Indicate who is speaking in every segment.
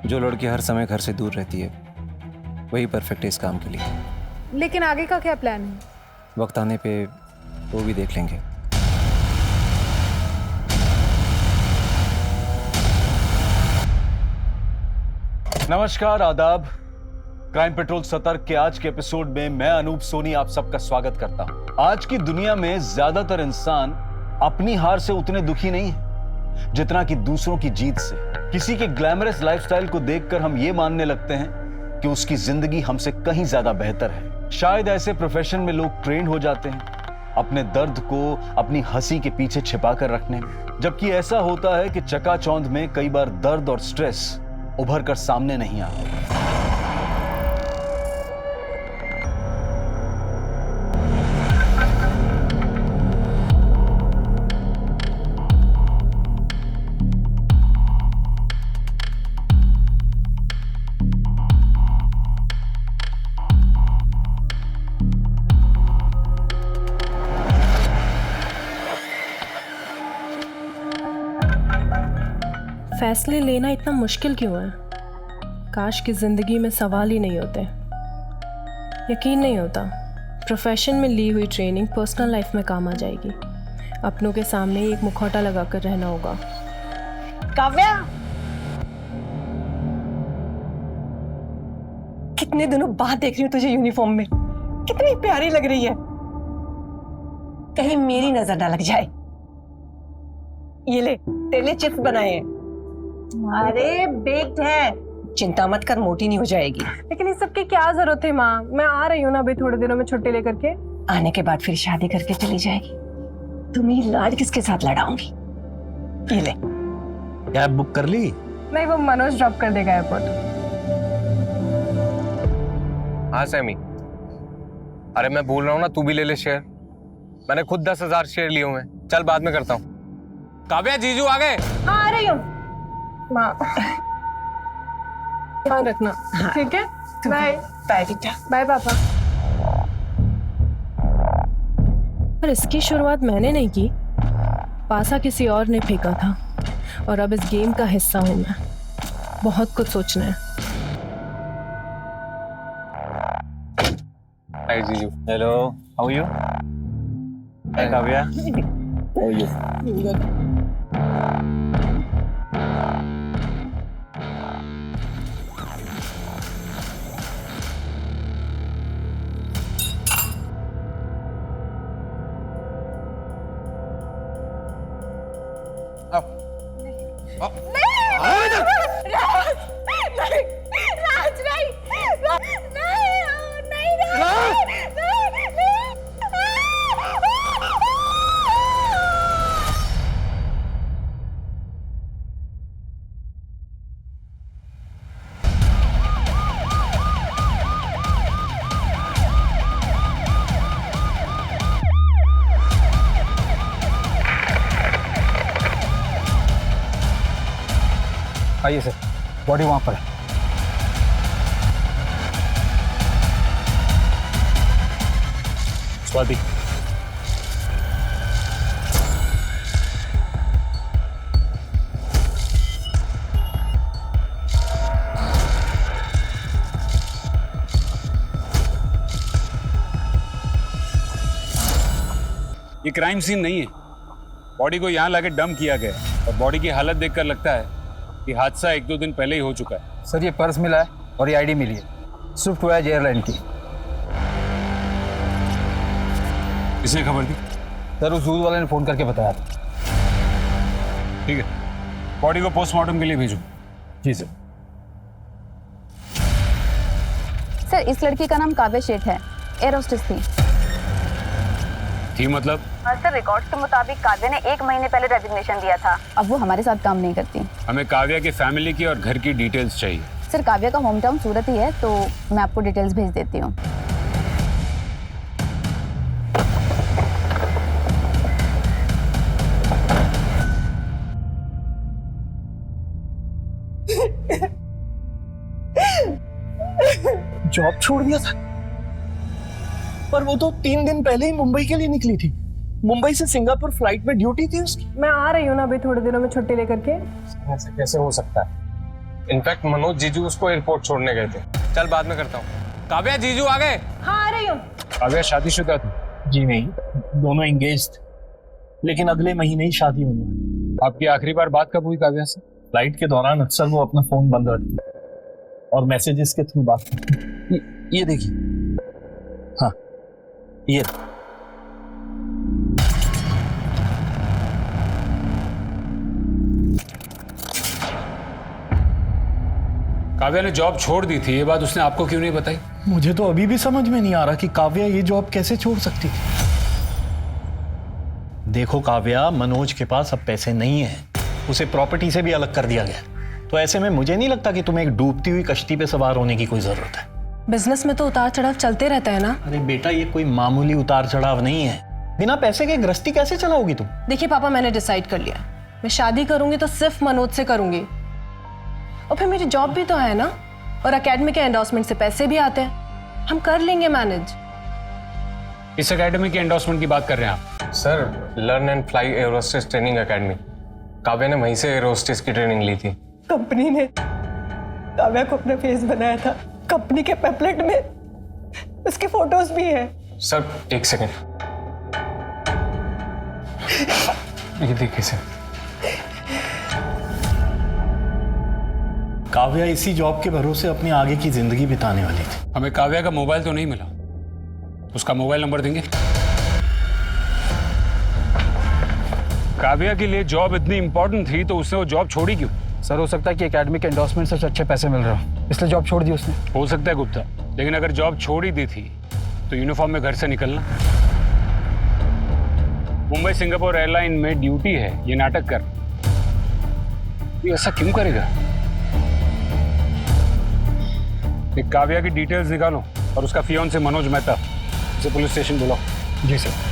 Speaker 1: जो लड़की हर समय घर से दूर रहती है वही परफेक्ट है इस काम के लिए।
Speaker 2: लेकिन आगे का क्या प्लान है?
Speaker 1: वक्त आने पे वो भी देख लेंगे।
Speaker 3: नमस्कार, आदाब। क्राइम पेट्रोल सतर्क के आज के एपिसोड में मैं अनूप सोनी आप सबका स्वागत करता हूं। आज की दुनिया में ज्यादातर इंसान अपनी हार से उतने दुखी नहीं है जितना कि दूसरों की जीत से। किसी के ग्लैमरस लाइफस्टाइल को देखकर हम ये मानने लगते हैं कि उसकी जिंदगी हमसे कहीं ज्यादा बेहतर है। शायद ऐसे प्रोफेशन में लोग ट्रेंड हो जाते हैं अपने दर्द को अपनी हंसी के पीछे छिपा कर रखने में, जबकि ऐसा होता है कि चकाचौंध में कई बार दर्द और स्ट्रेस उभर कर सामने नहीं आते।
Speaker 4: फैसले लेना इतना मुश्किल क्यों है? काश की ज़िंदगी में सवाल ही नहीं होते। यकीन नहीं होता प्रोफेशन में ली हुई ट्रेनिंग पर्सनल लाइफ में काम आ जाएगी। अपनों के सामने ही एक मुखौटा लगाकर रहना होगा।
Speaker 5: काव्या, कितने दिनों बाद देख रही हूँ तुझे यूनिफॉर्म में। कितनी प्यारी लग रही है। कहीं मेरी नजर ना लग जाए। ये ले, तेरे लिए चिप्स बनाए हैं। अरे बेक्ड है, चिंता मत कर, मोटी नहीं हो जाएगी।
Speaker 2: लेकिन इस सब की क्या जरूरत है माँ? मैं आ रही हूँ ना अभी थोड़े दिनों में छुट्टी लेकर के।
Speaker 5: आने के बाद फिर शादी करके चली जाएगी। तुम्हें लाड किसके साथ लड़ाऊंगी। ये ले।
Speaker 6: कैब बुक कर ली?
Speaker 2: नहीं, वो मनोज ड्रॉप कर देगा एयरपोर्ट।
Speaker 7: हाँ सैमी, अरे मैं बोल रहा हूँ ना, तू भी ले ले शेयर। मैंने खुद 10,000 शेयर लिए हुए हैं। चल बाद में करता हूँ। काव्या, जीजू आ गए।
Speaker 2: हाँ आ रही हूँ माँ। ध्यान रखना।
Speaker 5: हाँ।
Speaker 2: ठीक है, बाय।
Speaker 5: बाय बेटा।
Speaker 2: बाय पापा।
Speaker 4: पर इसकी शुरुआत मैंने नहीं की, पासा किसी और ने फेंका था और अब इस गेम का हिस्सा हूं मैं। बहुत कुछ सोचना है।
Speaker 7: हाय जीजू।
Speaker 6: Hello, how you? Hi Kavya, how you? आइए सर, बॉडी वहां पर है। स्वाति,
Speaker 8: ये क्राइम सीन नहीं है। बॉडी को यहाँ लाके डंप किया गया है और बॉडी की हालत देखकर लगता है कि हादसा 1-2 दिन पहले ही हो चुका है।
Speaker 6: सर ये पर्स मिला है और ये आईडी मिली है, स्विफ्ट वॉयज एयरलाइन की।
Speaker 8: किसने खबर दी?
Speaker 6: सर उस दूध वाले ने फोन करके बताया था।
Speaker 8: ठीक है, बॉडी को पोस्टमार्टम के लिए भेजो।
Speaker 6: जी सर।
Speaker 9: सर, इस लड़की का नाम काव्या शेठ है, एयर होस्टेस थी।
Speaker 8: मतलब?
Speaker 9: सर, रिकॉर्ड्स के मुताबिक काव्या ने 1 महीने पहले रेजिग्नेशन दिया था। अब वो हमारे साथ काम नहीं करती।
Speaker 8: हमें काव्या के फैमिली की और घर की डिटेल्स चाहिए।
Speaker 9: सर, काव्या का होम टाउन सूरत ही है, तो मैं आपको डिटेल्स भेज देती हूँ।
Speaker 10: जॉब छोड़ दिया था, पर वो तो 3 दिन पहले ही मुंबई के लिए निकली थी। मुंबई से सिंगापुर फ्लाइट में ड्यूटी थी उसकी।
Speaker 2: मैं आ रही हूँ ना अभी थोड़े दिनों में छुट्टी लेकर के।
Speaker 6: ऐसा कैसे हो सकता है?
Speaker 7: इनफैक्ट मनोज जीजू उसको एयरपोर्ट छोड़ने गए थे। चल बाद में करता हूँ। काव्या जीजू आ गए।
Speaker 2: हाँ आ रही हूँ।
Speaker 8: काव्या शादीशुदा थी?
Speaker 10: जी नहीं, दोनों एंगेज थे, लेकिन अगले महीने ही शादी होने वाली।
Speaker 8: आपकी आखिरी बार बात कब हुई काव्या से?
Speaker 10: फ्लाइट के दौरान अक्सर वो अपना फोन बंद रखती और मैसेजेस के थ्रू बात करती। ये देखिए, हाँ ये
Speaker 8: काव्या ने जॉब छोड़ दी थी, ये बात उसने आपको क्यों नहीं बताई?
Speaker 10: मुझे तो अभी भी समझ में नहीं आ रहा कि काव्या ये जॉब कैसे छोड़ सकती थी। देखो काव्या, मनोज के पास अब पैसे नहीं है, उसे प्रॉपर्टी से भी अलग कर दिया गया, तो ऐसे में मुझे नहीं लगता कि तुम्हें एक डूबती हुई कश्ती पे सवार होने की कोई जरूरत है।
Speaker 4: बिजनेस में तो उतार चढ़ाव चलते रहता है ना।
Speaker 10: अरे बेटा, ये कोई मामूली उतार चढ़ाव नहीं है। बिना पैसे के गृहस्थी कैसे चलाओगी तुम?
Speaker 4: देखिए पापा, मैंने डिसाइड कर लिया, मैं शादी करूंगी तो सिर्फ मनोज से करूंगी, और फिर मेरी जॉब भी तो है ना, और एकेडमी के एंडोर्समेंट से पैसे भी आते हैं, हम कर लेंगे मैनेज।
Speaker 8: इस एकेडमी के एंडोर्समेंट की बात कर रहे हैं आप?
Speaker 7: सर, लर्न एंड फ्लाई एयरोस्टेस ट्रेनिंग एकेडमी। काव्या ने वहीं से एयरोस्टेस की ट्रेनिंग ली थी।
Speaker 5: कंपनी ने काव्या को अपना फेस बनाया था, कंपनी के पैम्पलेट में उसके फोटोज भी हैं।
Speaker 7: सर एक सेकंड, ये देखिए सर।
Speaker 10: काव्या इसी जॉब के भरोसे अपनी आगे की जिंदगी बिताने वाली थी।
Speaker 8: हमें काव्या का मोबाइल तो नहीं मिला, उसका मोबाइल नंबर देंगे? काव्या के लिए जॉब इतनी इंपॉर्टेंट थी तो उसने वो जॉब छोड़ी क्यों?
Speaker 6: सर, हो सकता है कि एकेडमी के एंडोर्समेंट से अच्छे पैसे मिल रहे हो, इसलिए जॉब छोड़ दी उसने।
Speaker 8: हो सकता है गुप्ता, लेकिन अगर जॉब छोड़ ही दी थी तो यूनिफॉर्म में घर से निकलना। मुंबई सिंगापुर एयरलाइन में ड्यूटी है, ये नाटक कर, ये ऐसा क्यों करेगा? एक काव्या की डिटेल्स निकालो और उसका फियोन्से मनोज मेहता, उसे पुलिस स्टेशन बुलाओ।
Speaker 6: जी sir.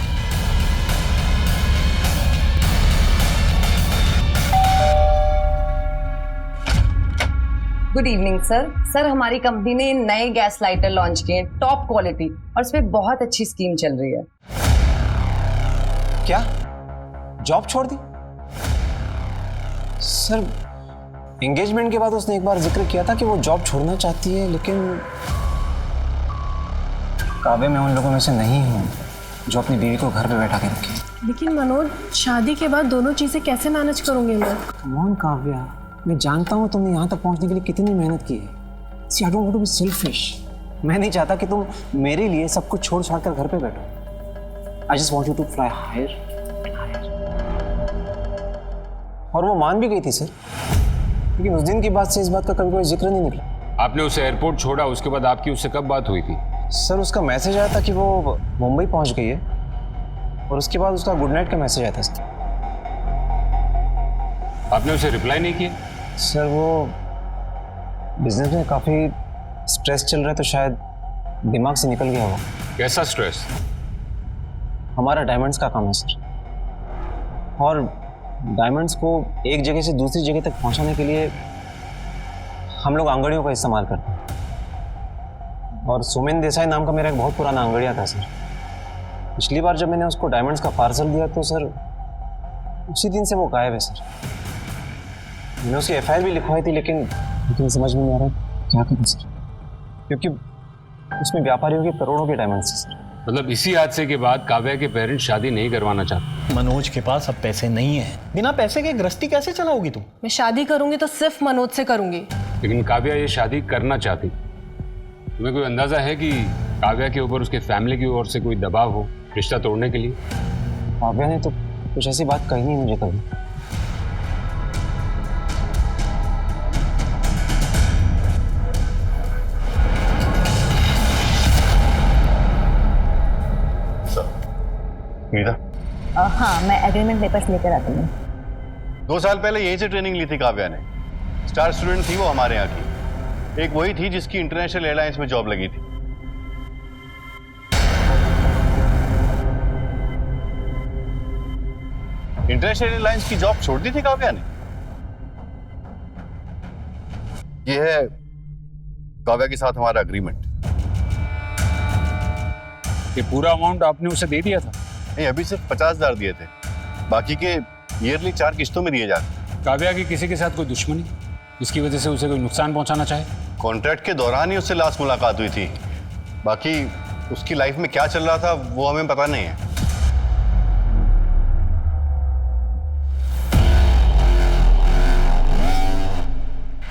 Speaker 11: Good evening sir. Sir, हमारी कंपनी ने नए गैस लाइटर लॉन्च किए हैं, टॉप क्वालिटी, और इस पे बहुत अच्छी स्कीम चल रही है।
Speaker 1: क्या जॉब छोड़ दी? सर, एंगेजमेंट के बाद उसने एक बार जिक्र किया था कि वो जॉब छोड़ना चाहती है, लेकिन काव्या, मैं उन लोगों में से नहीं हूँ जो अपनी बीवी को घर पे बैठा के रखे।
Speaker 4: लेकिन मनोज, शादी के बाद दोनों चीजें कैसे मैनेज करूंगी मैं?
Speaker 1: कम ऑन काव्या, मैं जानता हूँ तुमने यहाँ तक पहुँचने के लिए कितनी मेहनत की है। See, I don't want to be selfish. मैं नहीं चाहता कि तुम मेरे लिए सब कुछ छोड़ छाड़ कर घर पे बैठो। I just want you to fly higher and higher. और वो मान भी गई थी सर, लेकिन उस दिन की बात से इस बात का कभी कोई जिक्र नहीं निकला।
Speaker 8: आपने उसे एयरपोर्ट छोड़ा, उसके बाद आपकी उससे कब बात हुई थी?
Speaker 1: सर, उसका मैसेज आया था कि वो मुंबई पहुंच गई है, और उसके बाद उसका गुड नाइट का मैसेज आया था सर।
Speaker 8: आपने उसे रिप्लाई नहीं किया?
Speaker 1: सर, वो बिजनेस में काफ़ी स्ट्रेस चल रहा है, तो शायद दिमाग से निकल गया वो।
Speaker 8: कैसा स्ट्रेस?
Speaker 1: हमारा डायमंड्स का काम है सर, और डायमंड्स को एक जगह से दूसरी जगह तक पहुंचाने के लिए हम लोग आंगड़ियों का इस्तेमाल करते हैं, और सोमेन देसाई नाम का मेरा एक बहुत पुराना आंगड़िया था सर। पिछली बार जब मैंने उसको डायमंड्स का पार्सल दिया तो सर उसी दिन से वो गायब है सर। मैंने उसकी FIR भी लिखवाई थी, लेकिन समझ में नहीं आ रहा क्या करूं सर, क्योंकि उसमें व्यापारियों के करोड़ों के डायमंड्स हैं सर।
Speaker 8: मतलब इसी हादसे के बाद काव्या के पेरेंट्स शादी नहीं करवाना चाहते?
Speaker 10: मनोज के पास अब पैसे नहीं है, बिना पैसे के गृहस्थी कैसे चलाओगी तुम?
Speaker 4: मैं शादी करूंगी तो सिर्फ मनोज से करूंगी।
Speaker 8: लेकिन काव्या ये शादी करना चाहती, तुम्हें कोई अंदाजा है कि काव्या के ऊपर उसके फैमिली की ओर से कोई दबाव हो रिश्ता तोड़ने के लिए?
Speaker 1: काव्या ने तो कुछ ऐसी बात कही नहीं मुझे कभी।
Speaker 9: हाँ, मैं एग्रीमेंट पेपर्स लेकर आती हूँ।
Speaker 12: 2 साल पहले यहीं से ट्रेनिंग ली थी काव्या ने। स्टार स्टूडेंट थी वो हमारे यहाँ की। एक वही थी जिसकी इंटरनेशनल एयरलाइंस में जॉब लगी थी। इंटरनेशनल एयरलाइंस की जॉब छोड़ दी थी काव्या ने। ये है काव्या के साथ हमारा एग्रीमेंट।
Speaker 8: ये पूरा अमाउंट आपने उसे दे दिया था?
Speaker 12: नहीं, अभी सिर्फ 50,000 दिए थे, बाकी के ईयरली 4 किस्तों में दिए जाते।
Speaker 8: काव्या की किसी के साथ कोई दुश्मनी? जिसकी वजह से उसे कोई नुकसान पहुंचाना चाहे?
Speaker 12: कॉन्ट्रैक्ट के दौरान ही उससे लास्ट मुलाकात हुई थी। बाकी उसकी लाइफ में क्या चल रहा था वो हमें पता नहीं है।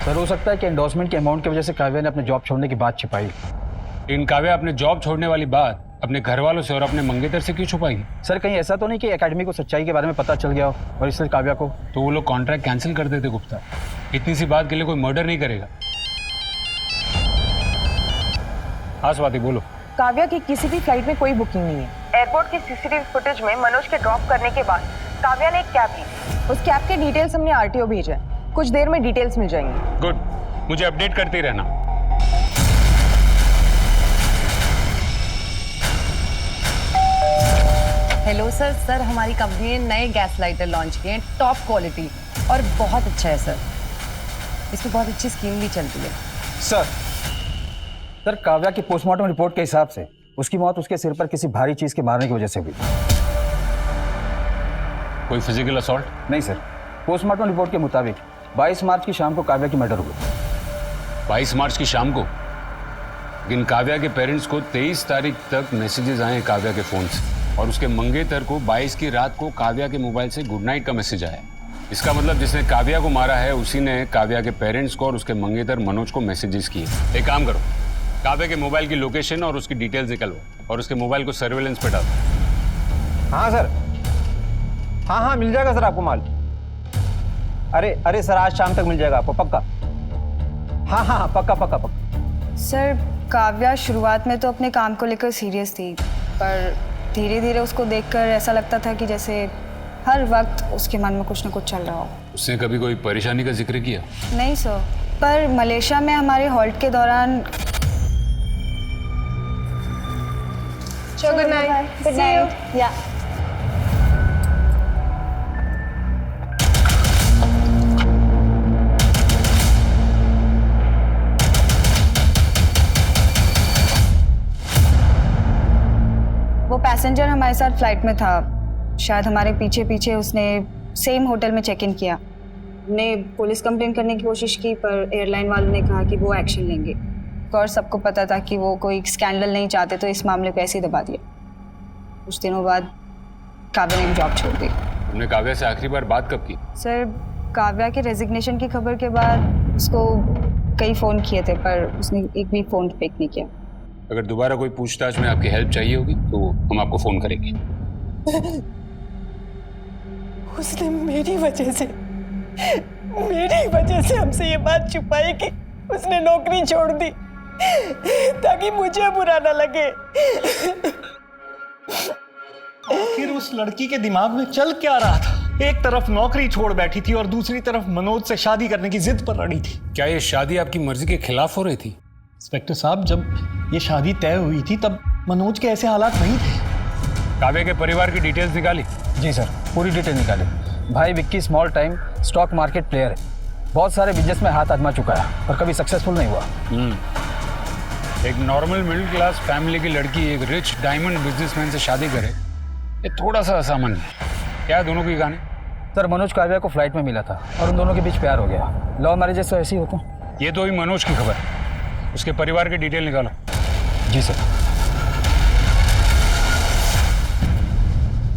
Speaker 6: सर हो सकता है कि एंडोर्समेंट के अमाउंट की वजह से काव्या ने अपने जॉब छोड़ने की बात छिपाई।
Speaker 8: इन काव्या अपने जॉब छोड़ने वाली बात अपने घर वालों से और अपने मंगेतर से क्यों छुपाई?
Speaker 6: सर कहीं ऐसा तो नहीं कि एकेडमी को सच्चाई के बारे में पता चल गया हो और इससे काव्या को?
Speaker 8: तो वो लोग कॉन्ट्रैक्ट कैंसिल कर देते गुप्ता। इतनी सी बात के लिए कोई मर्डर नहीं करेगा। हाँ स्वाति बोलो।
Speaker 11: काव्या की किसी भी फ्लाइट में कोई बुकिंग नहीं है।
Speaker 2: एयरपोर्ट की सीसीटीवी फुटेज में मनोज के ड्रॉप करने के बाद काव्या ने एक कैब ली।
Speaker 11: उस कैब के डिटेल्स हमने आरटीओ भेजा है, कुछ देर में डिटेल्स मिल जाएंगी।
Speaker 8: गुड, मुझे अपडेट करते ही रहना।
Speaker 11: Hello sir. सर हमारी कंपनी ने नए गैस लाइटर लॉन्च किए हैं, टॉप क्वालिटी और बहुत अच्छा है सर। इसमें बहुत अच्छी स्कीम भी चलती है।
Speaker 6: सर काव्या की पोस्टमार्टम रिपोर्ट के हिसाब से उसकी मौत उसके सिर पर किसी भारी चीज के मारने की वजह से हुई।
Speaker 8: कोई फिजिकल असॉल्ट?
Speaker 6: नहीं सर, पोस्टमार्टम रिपोर्ट के मुताबिक 22 मार्च की शाम को काव्या की मर्डर हुई।
Speaker 8: 22 मार्च की शाम को? लेकिन काव्या के पेरेंट्स को 23 तारीख तक मैसेजेस आए काव्या के फोन से, और उसके मंगेतर को 22 की रात को काव्या के मोबाइल से गुड नाइट का मैसेज आया। इसका मतलब जिसने काव्या को मारा है उसी ने काव्या के पेरेंट्स को और उसके मंगेतर मनोज को मैसेजेस किए। एक काम करो, काव्या के मोबाइल की लोकेशन और उसकी डिटेल्स निकलवाओ और उसके मोबाइल को सर्वेलेंस पे डालो।
Speaker 1: हाँ सर, हाँ मिल जाएगा सर आपको माल। अरे सर आज शाम तक मिल जाएगा आपको पक्का। हाँ पक्का।
Speaker 9: सर काव्या शुरुआत में तो अपने काम को लेकर सीरियस थी, पर धीरे धीरे उसको देखकर ऐसा लगता था कि जैसे हर वक्त उसके मन में कुछ न कुछ चल रहा हो।
Speaker 8: उसने कभी कोई परेशानी का जिक्र किया?
Speaker 9: नहीं सर, पर मलेशिया में हमारे हॉल्ट के दौरान।
Speaker 2: Good night.
Speaker 9: Good night. या वो पैसेंजर हमारे साथ फ्लाइट में था। शायद हमारे पीछे पीछे उसने सेम होटल में चेक इन किया। हमने पुलिस कंप्लेंट करने की कोशिश की, पर एयरलाइन वालों ने कहा कि वो एक्शन लेंगे। और सबको पता था कि वो कोई स्कैंडल नहीं चाहते, तो इस मामले को ऐसे ही दबा दिया। कुछ दिनों बाद काव्या ने जॉब छोड़ दी।
Speaker 8: तुमने काव्या से आखिरी बार बात कब की?
Speaker 9: सर काव्या के रेजिग्नेशन की खबर के बाद उसको कई फ़ोन किए थे, पर उसने एक भी फ़ोन पिक नहीं किया।
Speaker 8: अगर दोबारा कोई पूछताछ में आपकी हेल्प चाहिए होगी तो हम आपको फोन करेंगे।
Speaker 5: उसने मेरी वजह से हमसे ये बात छुपाई कि उसने नौकरी छोड़ दी ताकि मुझे बुरा ना लगे।
Speaker 10: आखिर उस लड़की के दिमाग में चल क्या रहा था? एक तरफ नौकरी छोड़ बैठी थी और दूसरी तरफ मनोज से शादी करने की जिद पर अड़ी थी।
Speaker 8: क्या ये शादी आपकी मर्जी के खिलाफ हो रही थी?
Speaker 10: इंस्पेक्टर साहब, जब ये शादी तय हुई थी तब मनोज के ऐसे हालात नहीं थे।
Speaker 8: काव्या के परिवार की डिटेल्स निकाली?
Speaker 6: जी सर, पूरी डिटेल निकाली। भाई Vicky small time stock market player है, बहुत सारे बिजनेस में हाथ आजमा चुका है पर कभी सक्सेसफुल नहीं हुआ।
Speaker 8: एक नॉर्मल मिडिल क्लास फैमिली की लड़की एक रिच डायमंड बिजनेसमैन से शादी करे, ये थोड़ा सा असामान्य है। क्या दोनों की कहानी?
Speaker 6: सर मनोज काव्या को फ्लाइट में मिला था और उन दोनों के बीच प्यार हो गया। लव मैरिजेस तो ऐसे ही होते हैं।
Speaker 8: ये तो अभी मनोज की खबर है, उसके परिवार की डिटेल निकालो।
Speaker 6: जी सर।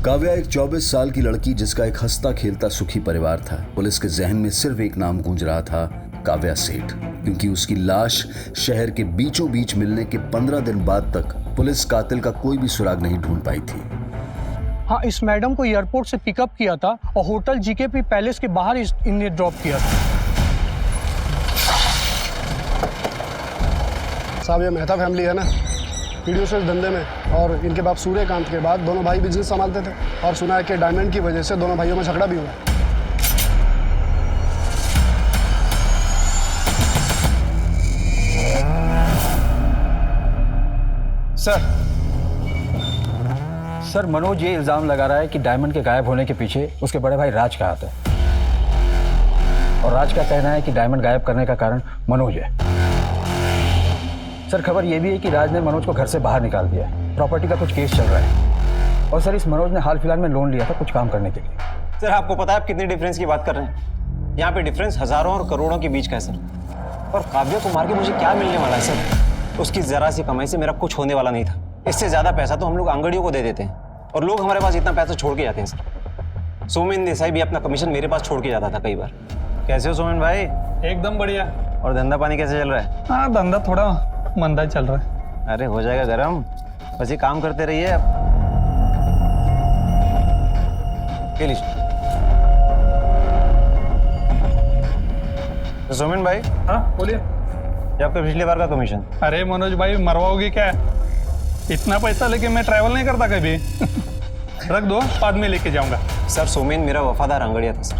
Speaker 13: काव्या एक 24 साल की लड़की जिसका एक हंसता खेलता सुखी परिवार था। पुलिस के जहन में सिर्फ एक नाम गूंज रहा था, काव्या सेठ, क्योंकि उसकी लाश शहर के बीचों बीच मिलने के 15 दिन बाद तक पुलिस कातिल का कोई भी सुराग नहीं ढूंढ पाई थी।
Speaker 14: हाँ, इस मैडम को एयरपोर्ट से पिकअप किया था और होटल जीकेपी पैलेस के बाहर इन्हें ड्रॉप किया था।
Speaker 15: साहब ये मेहता फैमिली है ना, प्रोड्यूसर्स धंधे में, और इनके बाप सूर्यकांत के बाद दोनों भाई बिजनेस संभालते थे, और सुना है कि डायमंड की वजह से दोनों भाइयों में झगड़ा भी हुआ।
Speaker 6: सर मनोज ये इल्जाम लगा रहा है कि डायमंड के गायब होने के पीछे उसके बड़े भाई राज का हाथ है, और राज का कहना है कि डायमंड गायब करने का कारण मनोज है। सर खबर यह भी है कि राज ने मनोज को घर से बाहर निकाल दिया है। प्रॉपर्टी का कुछ केस चल रहा है, और सर इस मनोज ने हाल फिलहाल में लोन लिया था कुछ काम करने के लिए।
Speaker 1: सर आपको पता है आप कितने डिफरेंस की बात कर रहे हैं? यहाँ पे डिफरेंस हजारों और करोड़ों के बीच का है सर। और काव्या को मार के मुझे क्या मिलने वाला है सर? उसकी जरा सी कमाई से मेरा कुछ होने वाला नहीं था। इससे ज्यादा पैसा तो हम लोग आंगड़ियों को दे देते हैं और लोग हमारे पास इतना पैसा छोड़ के जाते हैं सर। सोमेन देसाई भी अपना कमीशन मेरे पास छोड़ के जाता था कई बार। कैसे हो सोमेन भाई?
Speaker 10: एकदम बढ़िया।
Speaker 1: और धंधा पानी कैसे चल रहा है?
Speaker 10: हाँ, धंधा थोड़ा मंदा चल रहा है।
Speaker 1: अरे हो जाएगा गरम, बस ये काम करते रहिए अब। तो सोमेन भाई,
Speaker 10: हाँ बोलिए।
Speaker 1: ये आपका पिछली बार का कमीशन।
Speaker 10: अरे मनोज भाई, मरवाओगे क्या? इतना पैसा लेके मैं ट्रैवल नहीं करता कभी। रख दो, बाद में लेके जाऊंगा।
Speaker 1: सर सोमेन मेरा वफादार आंगड़िया था सर,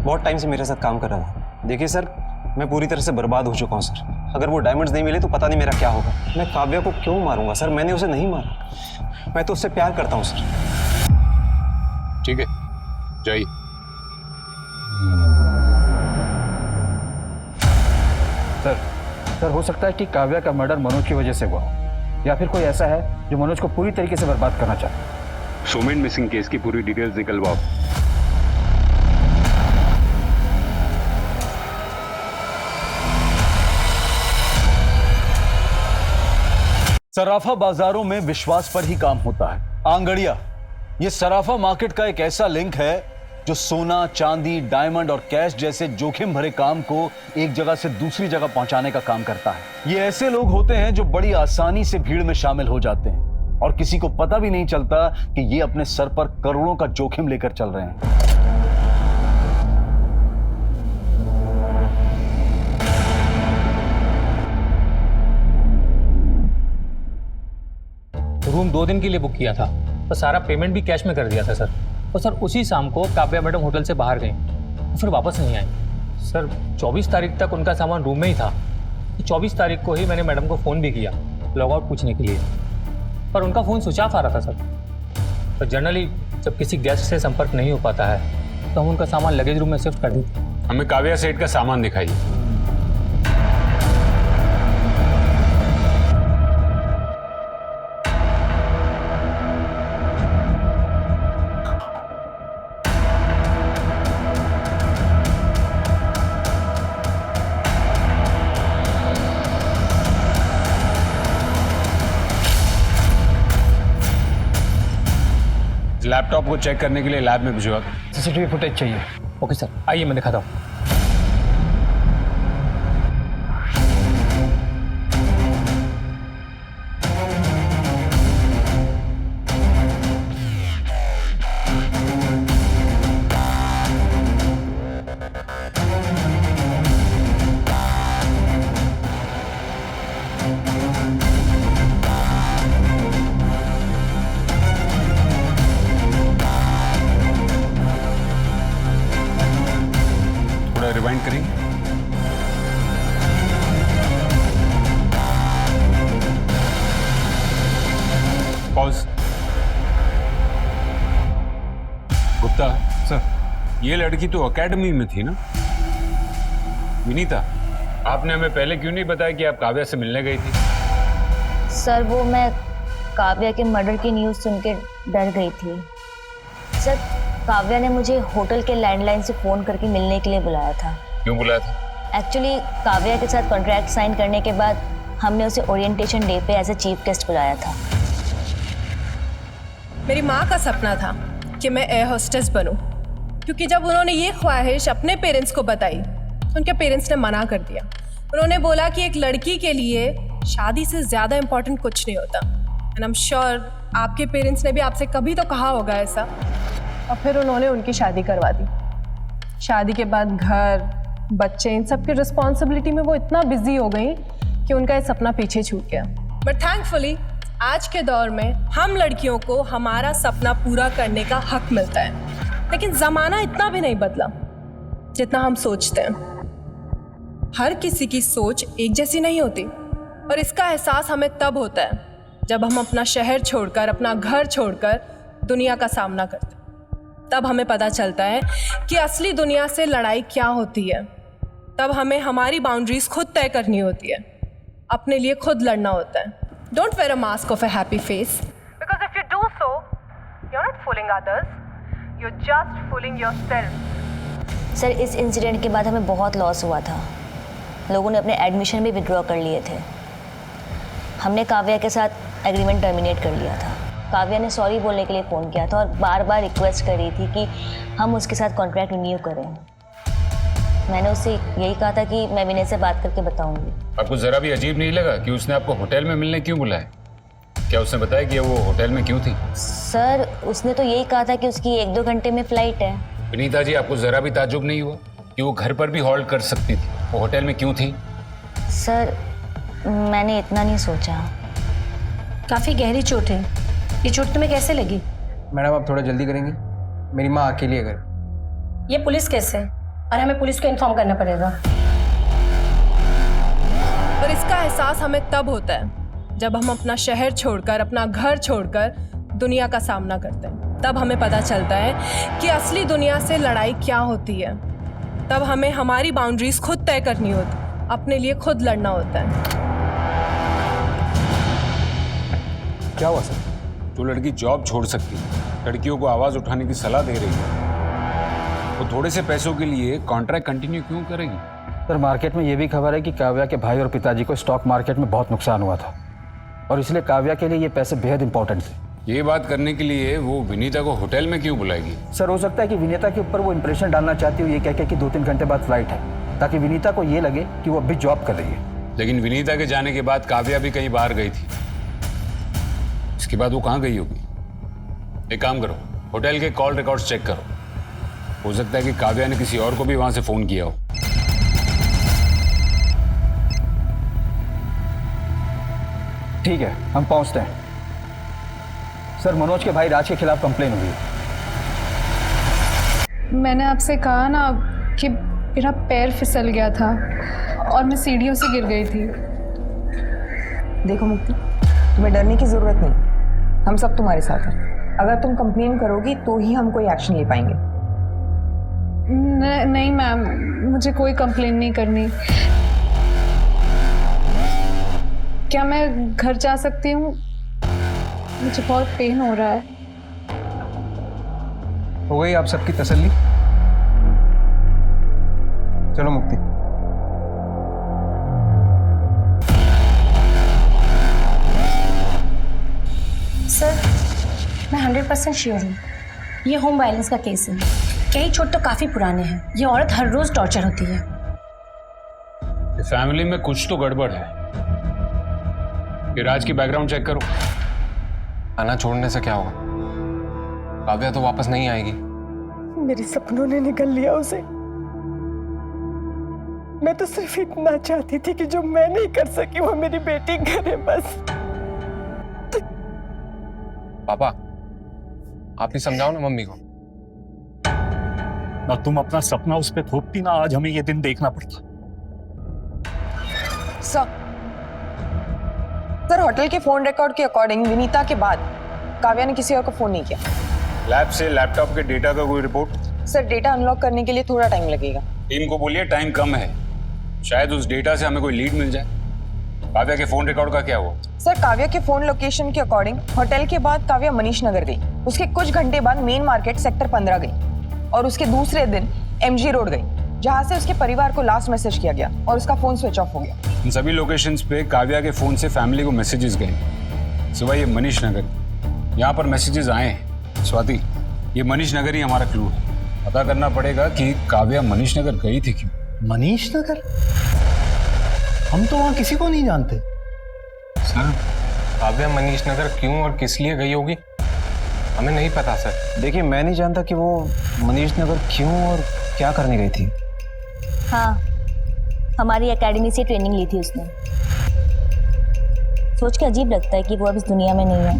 Speaker 1: बहुत टाइम से मेरे साथ काम कर रहा था। देखिए सर, मैं पूरी तरह से बर्बाद हो चुका हूँ सर। अगर वो डायमंड्स नहीं मिले तो पता नहीं मेरा क्या होगा। मैं काव्या को क्यों मारूंगा सर? मैंने उसे नहीं मारा, मैं तो उससे प्यार करता हूँ सर।
Speaker 8: ठीक है, जाइए।
Speaker 6: सर हो सकता है कि काव्या का मर्डर मनोज की वजह से हुआ हो, या फिर कोई ऐसा है जो मनोज को पूरी तरीके से बर्बाद करना चाहे।
Speaker 8: सोमेन मिसिंग केस की पूरी डिटेल्स निकलवाओ।
Speaker 3: सराफा बाजारों में विश्वास पर ही काम होता है। आंगड़िया, ये सराफा मार्केट का एक ऐसा लिंक है जो सोना, चांदी, डायमंड और कैश जैसे जोखिम भरे काम को एक जगह से दूसरी जगह पहुंचाने का काम करता है। ये ऐसे लोग होते हैं जो बड़ी आसानी से भीड़ में शामिल हो जाते हैं और किसी को पता भी नहीं चलता कि ये अपने सर पर करोड़ों का जोखिम लेकर चल रहे हैं।
Speaker 16: रूम 2 दिन के लिए बुक किया था, तो सारा पेमेंट भी कैश में कर दिया था सर। और सर उसी शाम को काव्या मैडम होटल से बाहर गई और फिर वापस नहीं आई सर। 24 तारीख तक उनका सामान रूम में ही था। 24 तारीख को ही मैंने मैडम को फ़ोन भी किया लॉग आउट पूछने के लिए, पर उनका फ़ोन स्विच ऑफ आ रहा था सर। पर जनरली जब किसी गेस्ट से संपर्क नहीं हो पाता है तो हम उनका सामान लगेज रूम में शिफ्ट कर देते।
Speaker 8: हमें काव्या सेठ का सामान दिखाइए। लैपटॉप को चेक करने के लिए लैब में भिजवा।
Speaker 6: सीसीटीवी फुटेज चाहिए।
Speaker 16: ओके सर, आइए मैं दिखाता हूँ।
Speaker 8: रिवाइंड करेंगे। पॉज। गुप्ता सर, ये लड़की तो एकेडमी में थी ना? विनीता, आपने हमें पहले क्यों नहीं बताया कि आप काव्या से मिलने गई थी?
Speaker 17: सर वो मैं काव्या के मर्डर की न्यूज़ सुन के डर गई थी सर। काव्या ने मुझे होटल के लैंडलाइन से फ़ोन करके मिलने के लिए बुलाया था।
Speaker 8: क्यों बुलाया था?
Speaker 17: एक्चुअली काव्या के साथ कॉन्ट्रैक्ट साइन करने के बाद हमने उसे ओरिएंटेशन डे पे एज ए चीफ गेस्ट बुलाया था।
Speaker 4: मेरी माँ का सपना था कि मैं एयर होस्टेस बनूं, क्योंकि जब उन्होंने ये ख्वाहिश अपने पेरेंट्स को बताई उनके पेरेंट्स ने मना कर दिया। उन्होंने बोला कि एक लड़की के लिए शादी से ज़्यादा इम्पोर्टेंट कुछ नहीं होता। एंड आई एम श्योर आपके पेरेंट्स ने भी आपसे कभी तो कहा होगा ऐसा। और फिर उन्होंने उनकी शादी करवा दी। शादी के बाद घर, बच्चे, इन सब की रिस्पॉन्सिबिलिटी में वो इतना बिजी हो गई कि उनका ये सपना पीछे छूट गया। बट थैंकफुली आज के दौर में हम लड़कियों को हमारा सपना पूरा करने का हक मिलता है। लेकिन ज़माना इतना भी नहीं बदला जितना हम सोचते हैं। हर किसी की सोच एक जैसी नहीं होती और इसका एहसास हमें तब होता है जब हम अपना शहर छोड़कर, अपना घर छोड़कर दुनिया का सामना करते हैं। तब हमें पता चलता है कि असली दुनिया से लड़ाई क्या होती है। तब हमें हमारी बाउंड्रीज खुद तय करनी होती है, अपने लिए खुद लड़ना होता है। Don't wear a mask of a happy face,
Speaker 2: because if you do so, you're not fooling others, you're just fooling yourself.
Speaker 17: Sir इस इंसिडेंट के बाद हमें बहुत लॉस हुआ था। लोगों ने अपने एडमिशन भी विड्रॉ कर लिए थे। हमने काव्या के साथ एग्रीमेंट टर्मिनेट कर लिया था। काव्या ने सॉरी बोलने के लिए फ़ोन किया था और बार बार रिक्वेस्ट कर रही थी कि हम उसके साथ कॉन्ट्रैक्ट रिन्यू करें। मैंने उससे यही कहा था कि मैं विनय से बात करके बताऊंगी।
Speaker 8: आपको जरा भी अजीब नहीं लगा कि उसने आपको होटल में मिलने क्यों बुलाया? क्या उसने बताया कि वो होटल में क्यों थी?
Speaker 17: सर उसने तो यही कहा था कि उसकी 1-2 घंटे में फ्लाइट है।
Speaker 8: विनीता जी, आपको जरा भी ताज्जुब नहीं हुआ कि वो घर पर भी हॉल्ट कर सकती थी? वो होटल में क्यों थी?
Speaker 17: सर मैंने इतना नहीं सोचा।
Speaker 18: काफ़ी गहरी चोट है, ये चोट तुम्हें कैसे लगी?
Speaker 19: मैडम आप थोड़ा जल्दी करेंगे, मेरी माँ अकेली है घर।
Speaker 18: ये पुलिस केस है और हमें पुलिस को इन्फॉर्म करना पड़ेगा।
Speaker 4: और इसका एहसास हमें तब होता है जब हम अपना शहर छोड़कर, अपना घर छोड़कर दुनिया का सामना करते हैं। तब हमें पता चलता है कि असली दुनिया से लड़ाई क्या होती है। तब हमें हमारी बाउंड्रीज खुद तय करनी होती, अपने लिए खुद लड़ना होता है।
Speaker 19: क्या हुआ सर?
Speaker 8: जो लड़की जॉब छोड़ सकती है, लड़कियों को आवाज उठाने की सलाह दे रही है, वो थोड़े से पैसों के लिए कॉन्ट्रैक्ट कंटिन्यू क्यों करेगी?
Speaker 6: सर मार्केट में ये भी खबर है कि काव्या के भाई और पिताजी को स्टॉक मार्केट में बहुत नुकसान हुआ था और इसलिए काव्या के लिए ये पैसे बेहद इंपॉर्टेंट थे।
Speaker 8: ये बात करने के लिए वो विनीता को होटल में क्यों बुलाएगी?
Speaker 6: सर हो सकता है कि विनीता के ऊपर वो इंप्रेशन डालना चाहती हो ये कह के कि 2-3 घंटे बाद फ्लाइट है, ताकि विनीता को ये लगे कि वो अभी जॉब कर रही है।
Speaker 8: लेकिन विनीता के जाने के बाद काव्या भी कहीं बाहर गई थी। इसके बाद वो कहाँ गई होगी? एक काम करो, होटल के कॉल रिकॉर्ड्स चेक करो। हो सकता है कि काव्या ने किसी और को भी वहां से फोन किया हो।
Speaker 6: ठीक है, हम पहुंचते हैं। सर मनोज के भाई राज के खिलाफ कंप्लेन हुई है।
Speaker 20: मैंने आपसे कहा ना कि मेरा पैर फिसल गया था और मैं सीढ़ियों से गिर गई थी।
Speaker 2: देखो मुक्ति, तुम्हें डरने की जरूरत नहीं, हम सब तुम्हारे साथ हैं। अगर तुम कंप्लेन करोगी तो ही हम कोई एक्शन ले पाएंगे।
Speaker 20: नहीं मैम, मुझे कोई कंप्लेन नहीं करनी। क्या मैं घर जा सकती हूँ? मुझे बहुत पेन हो रहा है।
Speaker 19: हो गई आप सबकी तसल्ली? चलो मुक्ति।
Speaker 18: सर मैं 100% श्योर हूँ ये होम वायलेंस का केस है। कई चोट तो काफी पुराने हैं। ये औरत हर रोज टॉर्चर होती है।
Speaker 8: फैमिली में कुछ तो गड़बड़ है। ये राज की बैकग्राउंड चेक करो।
Speaker 7: आना छोड़ने से क्या होगा? काव्या तो वापस नहीं आएगी।
Speaker 5: मेरे सपनों ने निकल लिया उसे। मैं तो सिर्फ इतना चाहती थी कि जो मैं नहीं कर सकी वो मेरी बेटी करे बस।
Speaker 7: पापा, आप ही समझाओ ना मम्मी को।
Speaker 10: ना तुम अपना सपना उस पे थोपती, ना आज हमें ये दिन देखना पड़ता।
Speaker 2: सर होटल के फोन रिकॉर्ड के अकॉर्डिंग विनीता के बाद काव्या ने किसी और को फोन नहीं किया।
Speaker 8: लैब से लैपटॉप के डेटा का कोई रिपोर्ट?
Speaker 2: सर डेटा अनलॉक करने के लिए थोड़ा टाइम लगेगा।
Speaker 8: टीम को बोलिए टाइम कम है, शायद उस डेटा से हमें कोई लीड मिल जाए। काव्या के फोन रिकॉर्ड का क्या हुआ?
Speaker 2: सर काव्या के फोन लोकेशन के अकॉर्डिंग होटल के बाद काव्या मनीष नगर गई, उसके कुछ घंटे बाद मेन मार्केट सेक्टर 15 गई और उसके दूसरे दिन MG रोड गई, जहां से उसके परिवार को लास्ट मैसेज किया गया और उसका फोन स्विच ऑफ हो गया।
Speaker 8: इन सभी लोकेशंस पे काव्या के फोन से फैमिली को मैसेजेस गए, सिवाय ये मनीष नगर। यहाँ पर मैसेजेस आए हैं। स्वाति, ये मनीष नगर ही हमारा क्लू है। पता करना पड़ेगा कि काव्या मनीष नगर गई थी क्यों।
Speaker 10: मनीष नगर? हम तो वहां किसी को नहीं जानते।
Speaker 7: सर काव्या मनीष नगर क्यों और किस लिए गई होगी हमें नहीं पता सर।
Speaker 1: देखिए मैं नहीं जानता कि वो मनीष नगर क्यों और क्या करने गई थी।
Speaker 17: हाँ, हमारी एकेडमी से ट्रेनिंग ली थी उसने। सोच के अजीब लगता है कि वो अब इस दुनिया में नहीं है।